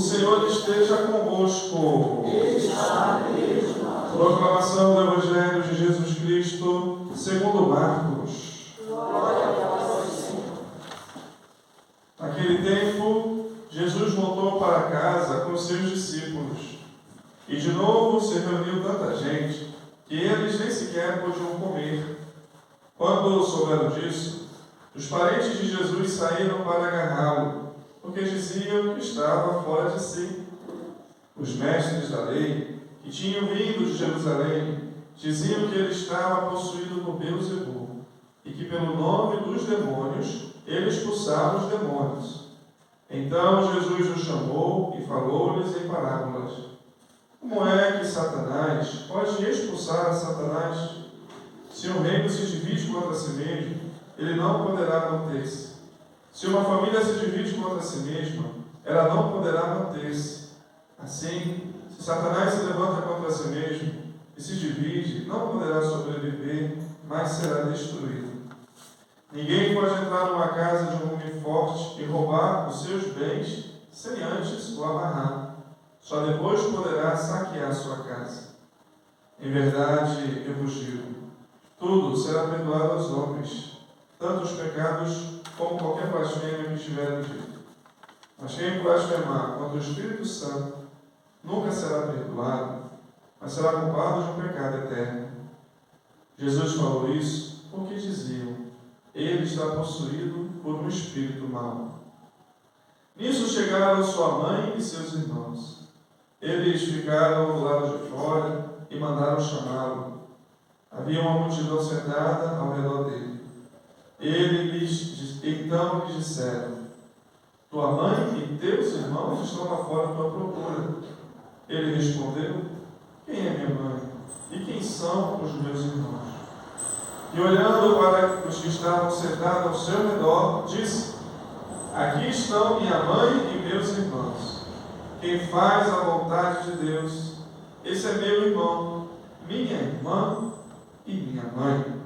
Senhor esteja convosco. Proclamação do Evangelho de Jesus Cristo, segundo Marcos. Glória a vós, Senhor. Naquele tempo, Jesus voltou para casa com seus discípulos. E de novo se reuniu tanta gente que eles nem sequer podiam comer. Quando souberam disso, os parentes de Jesus saíram para agarrá-lo, porque diziam que estava fora de si. Os mestres da lei, que tinham vindo de Jerusalém, diziam que ele estava possuído por Beelzebul, e que pelo nome dos demônios ele expulsava os demônios. Então Jesus os chamou e falou-lhes em parábolas. Como é que Satanás pode expulsar a Satanás? Se um reino se divide contra si mesmo, ele não poderá manter-se. Se uma família se divide contra si mesma, ela não poderá manter-se. Assim, se Satanás se levanta contra si mesmo e se divide, não poderá sobreviver, mas será destruído. Ninguém pode entrar numa casa de um homem forte e roubar os seus bens sem antes o amarrar. Só depois poderá saquear sua casa. Em verdade, eu vos digo, tudo será perdoado aos homens, tanto os pecados como qualquer blasfêmia que tiverem dito. Mas quem blasfemar contra o Espírito Santo nunca será perdoado, mas será culpado de um pecado eterno. Jesus falou isso porque diziam, ele está possuído por um espírito mau. Nisso chegaram sua mãe e seus irmãos. Eles ficaram do lado de fora e mandaram chamá-lo. Havia uma multidão sentada ao redor dele. Então lhes disseram, tua mãe e teus irmãos estão lá fora à tua procura. Ele respondeu, quem é minha mãe? E quem são os meus irmãos? E olhando para os que estavam sentados ao seu redor, disse, aqui estão minha mãe e meus irmãos. Quem faz a vontade de Deus, esse é meu irmão, minha irmã e minha mãe.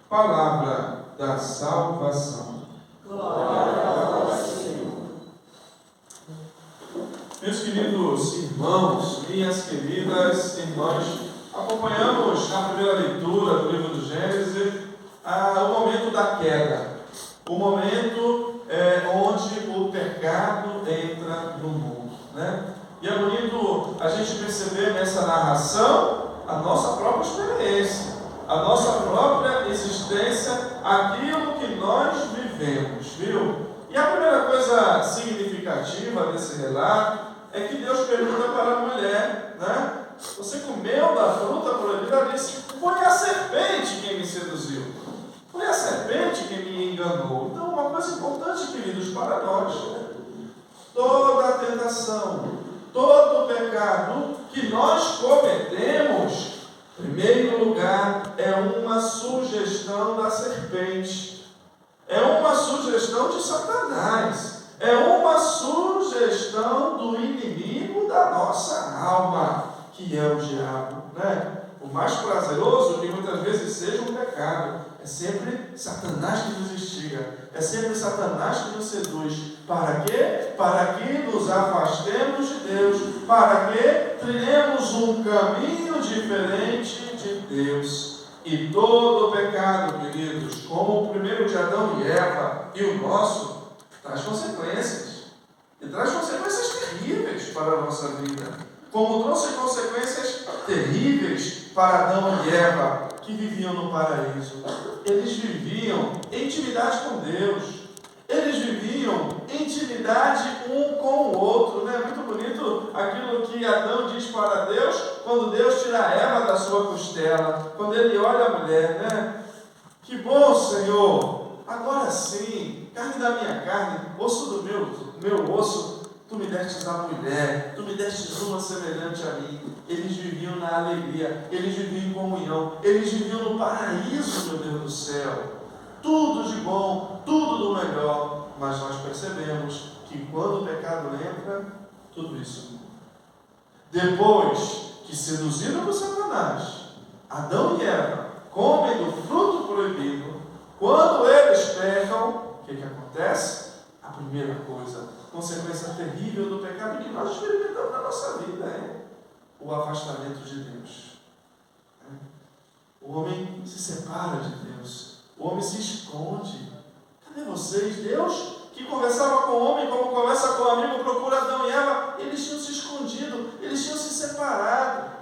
Palavra da salvação. Glória a vós, Senhor. Meus queridos irmãos, minhas queridas irmãs, acompanhamos na primeira leitura do livro do Gênesis o momento da queda, o momento onde o pecado entra no mundo, né? E é bonito a gente perceber nessa narração a nossa própria experiência, a nossa própria existência, aquilo que nós vivemos, viu? E a primeira coisa significativa desse relato é que Deus pergunta para a mulher, né? Você comeu da fruta proibida? Ela disse, foi a serpente quem me seduziu. Foi a serpente quem me enganou. Então, uma coisa importante, queridos, para nós, toda a tentação, todo o pecado que nós cometemos, em primeiro lugar, é uma sugestão da serpente. É uma sugestão de Satanás. É uma sugestão do inimigo da nossa alma, que é o diabo, né? O mais prazeroso que muitas vezes seja um pecado, é sempre Satanás que nos instiga, é sempre Satanás que nos seduz. Para quê? Para que nos afastemos de Deus, para que trilhemos um caminho diferente de Deus. E todo o pecado, queridos, como o primeiro de Adão e Eva e o nosso, traz consequências. E traz consequências terríveis para a nossa vida. Como trouxe consequências terríveis para Adão e Eva, que viviam no paraíso. Eles viviam em intimidade com Deus. Eles viviam em intimidade um com o outro, né? Muito bonito aquilo que Adão diz para Deus, quando Deus tira a Eva da sua costela, quando ele olha a mulher, né? Que bom, Senhor, agora sim, carne da minha carne, osso do meu osso, tu me destes a mulher, tu me destes uma semelhante a mim. Eles viviam na alegria, eles viviam em comunhão, eles viviam no paraíso, meu Deus do céu. Tudo de bom, tudo do melhor. Mas nós percebemos que quando o pecado entra, tudo isso muda. Depois que seduzidos por Satanás, Adão e Eva comem do fruto proibido, quando eles pecam, o que acontece? a primeira coisa, consequência terrível do pecado que nós experimentamos na nossa vida é o afastamento de Deus. O homem se separa de Deus, o homem se esconde. Cadê vocês? Deus, que conversava com o homem como conversa com o amigo, procura Adão e Eva, eles tinham se escondido, eles tinham se separado.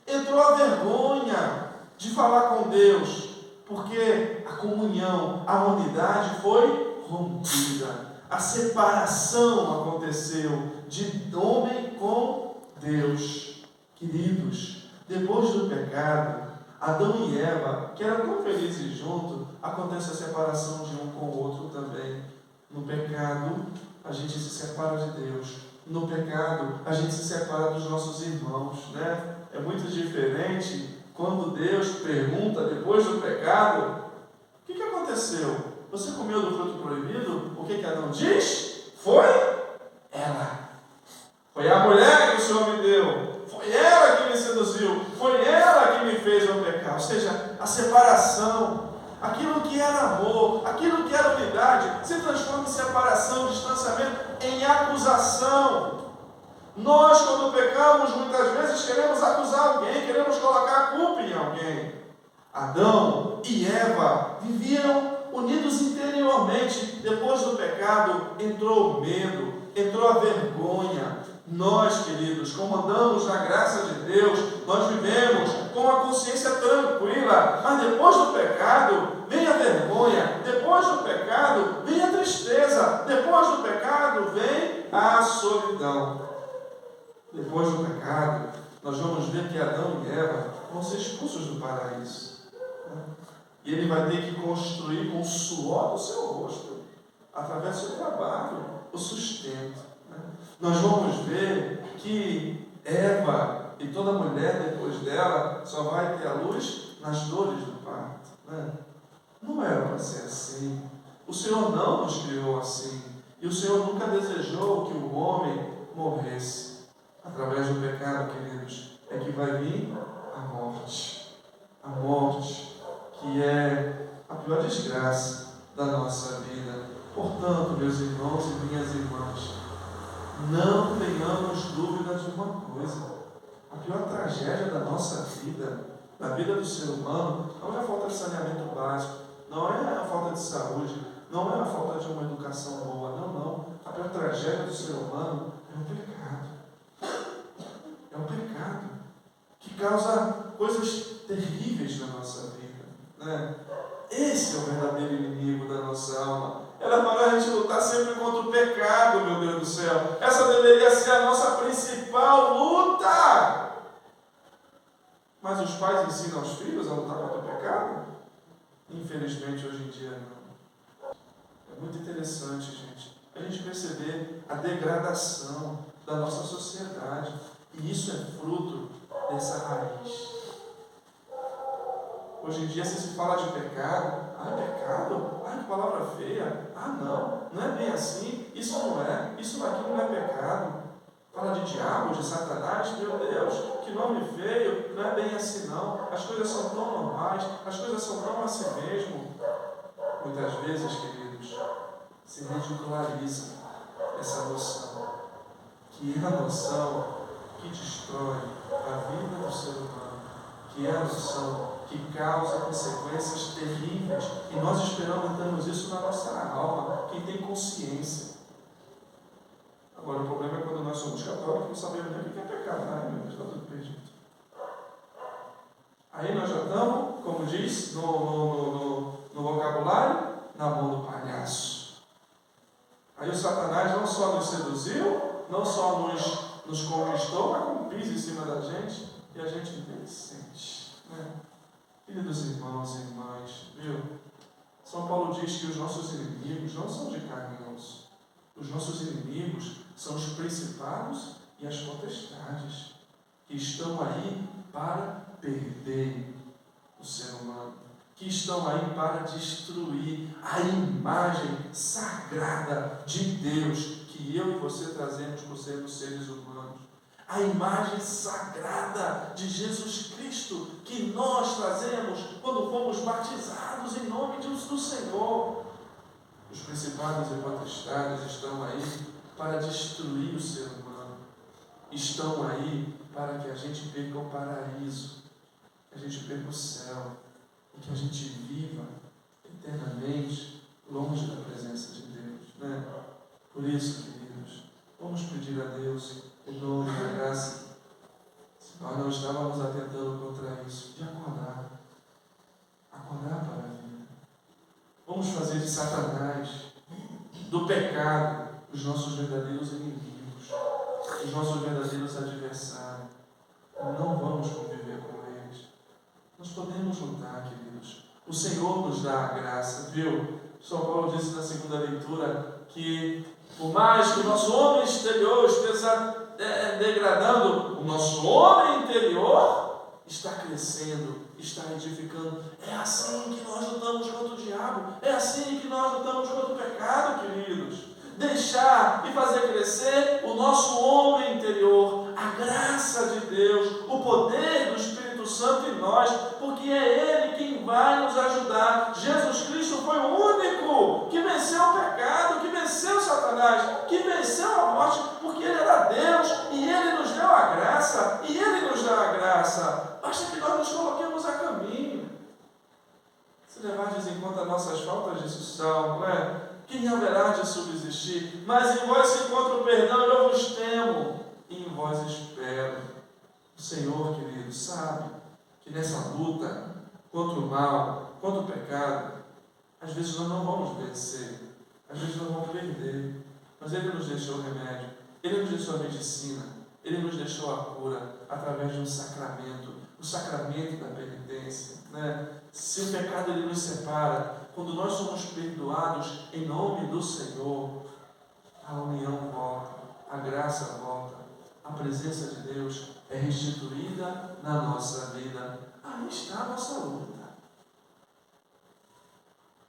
Entrou a vergonha de falar com Deus, porque a comunhão, a unidade foi rompida. A separação aconteceu de homem com Deus. Queridos, depois do pecado, Adão e Eva, que eram tão felizes juntos, acontece a separação de um com o outro também. No pecado, a gente se separa de Deus. No pecado, a gente se separa dos nossos irmãos, né? É muito diferente quando Deus pergunta, depois do pecado, o que aconteceu? Você comeu do fruto proibido? O que Adão diz? Foi ela. Foi a mulher que o Senhor me deu. Foi ela que me seduziu. Foi ela que me fez eu pecar. Ou seja, a separação, aquilo que era amor, aquilo que era unidade, se transforma em separação, distanciamento, em acusação. Nós, quando pecamos, muitas vezes queremos acusar alguém, queremos colocar a culpa em alguém. Adão e Eva viviam unidos interiormente. Depois do pecado, entrou o medo, entrou a vergonha. Nós, queridos, como andamos na graça de Deus, nós vivemos com a consciência tranquila, mas depois do pecado vem a vergonha, depois do pecado vem a tristeza, depois do pecado vem a solidão. Depois do pecado, nós vamos ver que Adão e Eva vão ser expulsos do paraíso. E ele vai ter que construir com o suor do seu rosto, através do seu trabalho, o sustento. Nós vamos ver que Eva e toda mulher depois dela só vai ter a luz nas dores do parto. Não era para ser assim. O Senhor não nos criou assim. E o Senhor nunca desejou que o homem morresse. Através do pecado, queridos, é que vai vir a morte. A morte, que é a pior desgraça da nossa vida. Portanto, meus irmãos e minhas irmãs, não tenhamos dúvida de uma coisa: a pior tragédia da nossa vida, da vida do ser humano, não é a falta de saneamento básico, não é a falta de saúde, não é a falta de uma educação boa, não. A pior tragédia do ser humano é o pecado. É o pecado que causa coisas terríveis na nossa vida, Esse é o verdadeiro inimigo da nossa alma. Era para a gente lutar sempre contra o pecado, meu Deus do céu. Essa deveria ser a nossa principal luta. Mas os pais ensinam aos filhos a lutar contra o pecado? Infelizmente, hoje em dia, não. É muito interessante, gente, a gente perceber a degradação da nossa sociedade. E isso é fruto dessa raiz. Hoje em dia, se fala de pecado, pecado? Que palavra feia. Não é bem assim, isso não é, isso aqui não é pecado. Fala de diabo, de Satanás, meu Deus, que nome feio, não é bem assim não. As coisas são tão normais, as coisas são tão assim mesmo. Muitas vezes, queridos, se ridiculariza essa noção, que é a noção que destrói a vida do ser humano, que é a noção que causa consequências terríveis, e nós experimentamos isso na nossa alma, quem tem consciência. Agora, o problema é quando nós somos católicos, não sabemos nem o que é pecado. Meu Deus, está tudo perdido. Aí nós já estamos, como diz no vocabulário, na mão do palhaço. Aí o Satanás não só nos seduziu, não só nos conquistou, mas como pisa em cima da gente, e a gente nem sente. Queridos irmãos e irmãs, São Paulo diz que os nossos inimigos não são de carne e osso. Os nossos inimigos são os principados e as potestades, que estão aí para perder o ser humano, que estão aí para destruir a imagem sagrada de Deus que eu e você trazemos por sermos seres humanos. A imagem sagrada de Jesus Cristo que nós trazemos quando fomos batizados em nome do Senhor. Os principados e potestades estão aí para destruir o ser humano. Estão aí para que a gente perca o paraíso, que a gente perca o céu, e que a gente viva eternamente longe da presença de Deus, né? Por isso, queridos, vamos pedir a Deus o dom e a graça, se nós não estávamos atentando contra isso, de acordar para a vida. Vamos fazer de Satanás, do pecado, os nossos verdadeiros inimigos, os nossos verdadeiros adversários. Não vamos conviver com eles. Nós podemos lutar, queridos. O Senhor nos dá a graça, viu? São Paulo disse na segunda leitura que, por mais que o nosso homem exterior esteja degradando, o nosso homem interior está crescendo, está edificando. É assim que nós lutamos contra o diabo, é assim que nós lutamos contra o pecado, queridos. Deixar e fazer crescer o nosso homem interior, a graça de Deus, o poder do Espírito Santo em nós, porque é Ele quem vai nos ajudar. Jesus Cristo foi o único que venceu o pecado, que venceu Satanás, que venceu a morte, porque Ele era Deus e Ele nos deu a graça, e Ele nos dá a graça. Basta que nós nos coloquemos a caminho. Se levardes em conta nossas faltas de salvo, não é? Quem haverá de subsistir? Mas em vós se encontra o perdão, e eu vos temo, e em vós espero. O Senhor, querido, sabe que nessa luta contra o mal, contra o pecado, às vezes nós não vamos vencer, às vezes nós vamos perder, mas Ele nos deixou o remédio, Ele nos deixou a medicina, Ele nos deixou a cura através de um sacramento, o sacramento da penitência, né? Se o pecado ele nos separa, quando nós somos perdoados em nome do Senhor, a união volta, a graça volta, a presença de Deus é restituída na nossa vida. Aí está a nossa luta.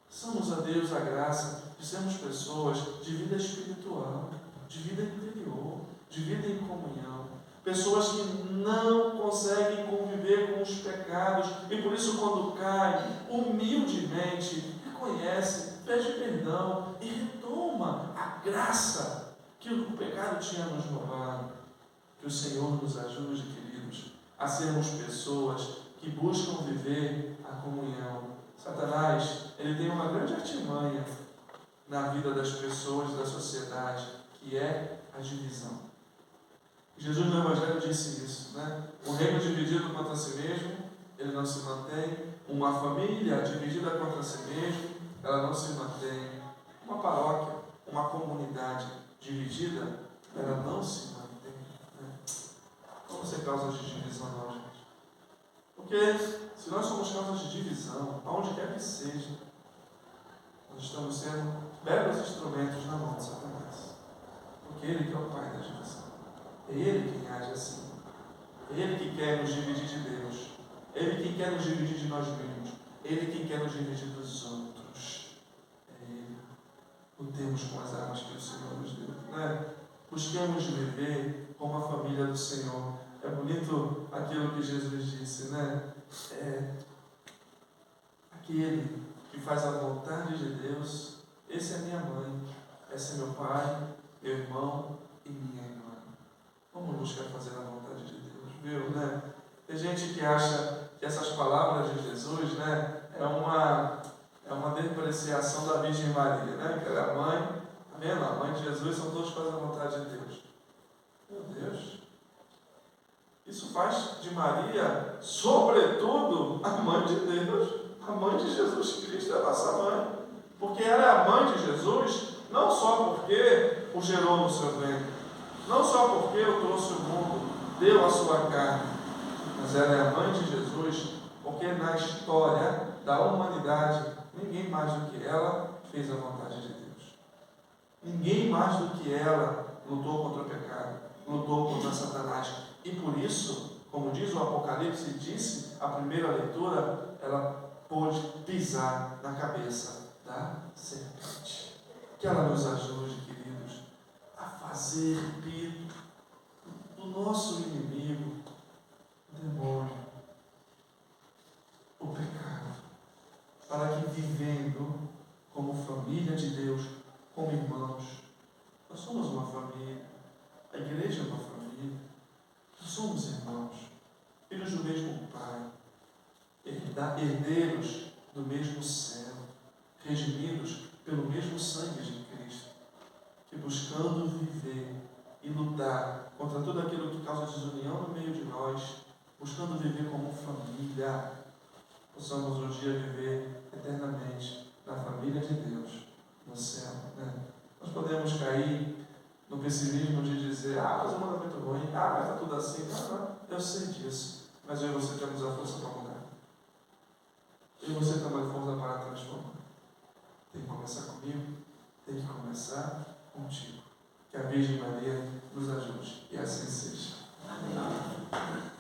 Peçamos a Deus a graça de sermos pessoas de vida espiritual, de vida interior, de vida em comunhão. Pessoas que não conseguem conviver com os pecados e por isso quando caem, humildemente reconhece, pede perdão e retoma a graça que o pecado tinha nos roubado. Que o Senhor nos ajude, queridos, a sermos pessoas que buscam viver a comunhão. Satanás, ele tem uma grande artimanha na vida das pessoas, da sociedade, que é a divisão. Jesus no Evangelho disse isso, né? Um reino dividido contra si mesmo, ele não se mantém. Uma família dividida contra si mesmo, ela não se mantém. Uma paróquia, uma comunidade dividida, ela não se mantém. Né? Vamos ser causas de divisão, não, gente. Porque se nós somos causas de divisão, aonde quer que seja, nós estamos sendo belos instrumentos na mão de Satanás. Porque ele que é o pai da divisão. É Ele quem age assim. É Ele que quer nos dividir de Deus. É Ele quem quer nos dividir de nós mesmos. É Ele quem quer nos dividir dos outros. É Ele. Lutemos com as armas que o Senhor nos deu. Né? Busquemos viver como a família do Senhor. É bonito aquilo que Jesus disse, né? Aquele que faz a vontade de Deus, esse é minha mãe, esse é meu pai, meu irmão e minha irmã. Vamos buscar fazer a vontade de Deus, viu, né? Tem gente que acha que essas palavras de Jesus, né, é uma depreciação da Virgem Maria, né? Que ela é a mãe, tá vendo? A mãe de Jesus, são todos que fazem a vontade de Deus. Meu Deus! Isso faz de Maria, sobretudo, a mãe de Deus, a mãe de Jesus Cristo, é a nossa mãe. Porque ela é a mãe de Jesus, não só porque o gerou no seu ventre, não só porque o trouxe ao mundo, deu a sua carne, mas ela é a mãe de Jesus, porque na história da humanidade, ninguém mais do que ela fez a vontade de Deus. Ninguém mais do que ela lutou contra o pecado, lutou contra Satanás. E por isso, como diz o Apocalipse, disse a primeira leitura, ela pôde pisar na cabeça da serpente. Que ela nos ajude, queridos, a fazer rir do nosso inimigo, o demônio, o pecado, para que vivendo como família de Deus, como irmãos. Nós somos uma família. A igreja é uma família. Nós somos irmãos, filhos do mesmo Pai, herdeiros do mesmo céu, redimidos pelo mesmo sangue de Cristo, que buscando viver e lutar contra tudo aquilo que causa desunião no meio de nós, buscando viver como família, possamos um dia viver eternamente na família de Deus, no céu. Nós podemos cair no pessimismo de dizer, mas o mundo é muito ruim, mas está tudo assim. Não, eu sei disso, mas eu e você temos a força para mudar. Eu e você temos a força para transformar. Tem que começar comigo, tem que começar contigo. Que a Virgem Maria nos ajude. E assim seja. Amém.